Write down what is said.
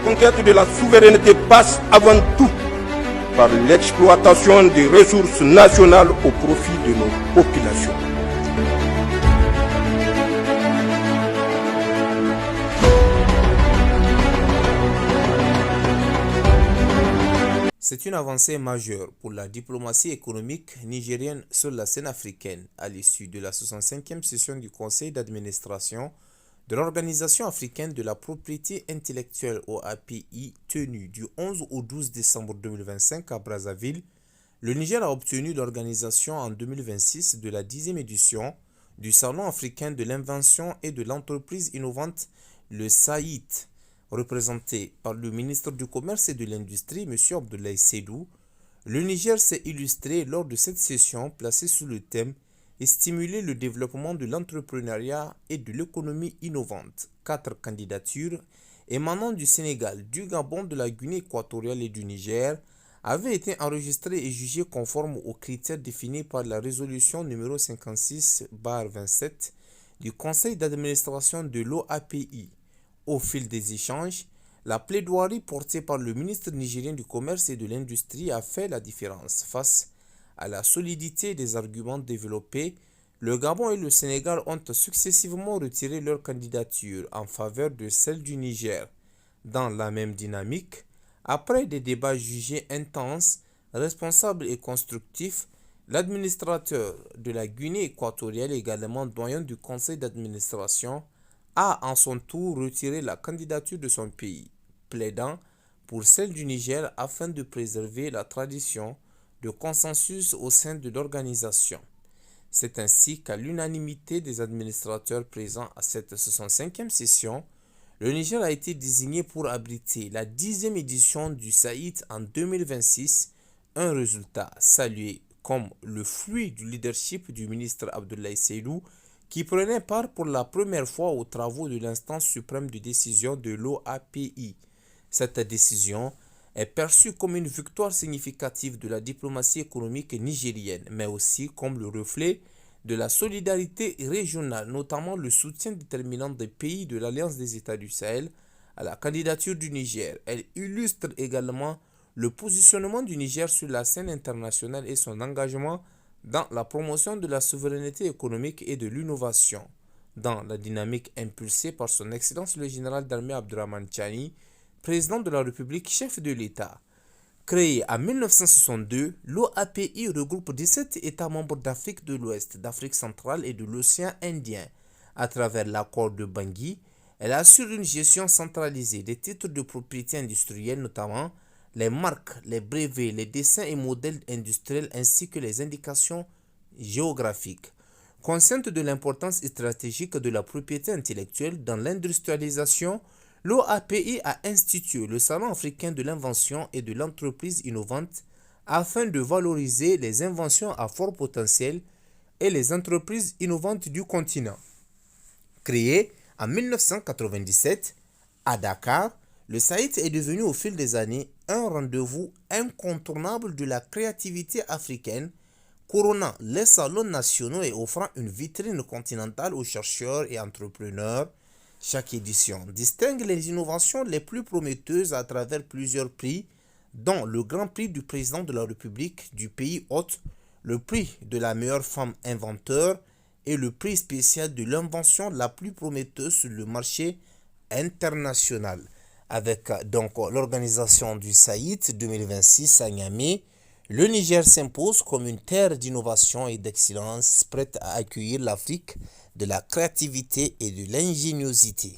conquête de la souveraineté passe avant tout par l'exploitation des ressources nationales au profit de nos populations. C'est une avancée majeure pour la diplomatie économique nigérienne sur la scène africaine à l'issue de la 65e session du Conseil d'administration de l'Organisation africaine de la propriété intellectuelle OAPI tenue du 11 au 12 décembre 2025 à Brazzaville. Le Niger a obtenu l'organisation en 2026 de la 10e édition du Salon africain de l'invention et de l'entreprise innovante, le SAIT, représenté par le ministre du Commerce et de l'Industrie, M. Abdoulaye Seydou. Le Niger s'est illustré lors de cette session placée sous le thème « Stimuler le développement de l'entrepreneuriat et de l'économie innovante ». 4 candidatures émanant du Sénégal, du Gabon, de la Guinée équatoriale et du Niger avaient été enregistrées et jugées conformes aux critères définis par la résolution numéro 56/27 du Conseil d'administration de l'OAPI. Au fil des échanges, la plaidoirie portée par le ministre nigérien du Commerce et de l'Industrie a fait la différence. Face à la solidité des arguments développés, le Gabon et le Sénégal ont successivement retiré leur candidature en faveur de celle du Niger. Dans la même dynamique, après des débats jugés intenses, responsables et constructifs, l'administrateur de la Guinée équatoriale, également doyen du conseil d'administration, a en son tour retiré la candidature de son pays, plaidant pour celle du Niger afin de préserver la tradition de consensus au sein de l'organisation. C'est ainsi qu'à l'unanimité des administrateurs présents à cette 65e session, le Niger a été désigné pour abriter la 10e édition du SAIT en 2026, un résultat salué comme le fruit du leadership du ministre Abdoulaye Seydou, qui prenait part pour la première fois aux travaux de l'instance suprême de décision de l'OAPI. Cette décision est perçue comme une victoire significative de la diplomatie économique nigérienne, mais aussi comme le reflet de la solidarité régionale, notamment le soutien déterminant des pays de l'Alliance des États du Sahel à la candidature du Niger. Elle illustre également le positionnement du Niger sur la scène internationale et son engagement dans la promotion de la souveraineté économique et de l'innovation. Dans la dynamique impulsée par son Excellence le général d'armée Abdourahmane Tchani, président de la République, chef de l'État. Créé en 1962, l'OAPI regroupe 17 États membres d'Afrique de l'Ouest, d'Afrique centrale et de l'océan Indien. À travers l'accord de Bangui, elle assure une gestion centralisée des titres de propriété industrielle, notamment les marques, les brevets, les dessins et modèles industriels ainsi que les indications géographiques. Consciente de l'importance stratégique de la propriété intellectuelle dans l'industrialisation, l'OAPI a institué le Salon africain de l'invention et de l'entreprise innovante afin de valoriser les inventions à fort potentiel et les entreprises innovantes du continent. Créé en 1997 à Dakar, le SAIT est devenu au fil des années un rendez-vous incontournable de la créativité africaine, couronnant les salons nationaux et offrant une vitrine continentale aux chercheurs et entrepreneurs. Chaque édition distingue les innovations les plus prometteuses à travers plusieurs prix, dont le Grand Prix du Président de la République du pays hôte, le prix de la meilleure femme inventeur et le prix spécial de l'invention la plus prometteuse sur le marché international. Avec donc l'organisation du SAIT 2026 à Niamey, le Niger s'impose comme une terre d'innovation et d'excellence prête à accueillir l'Afrique de la créativité et de l'ingéniosité.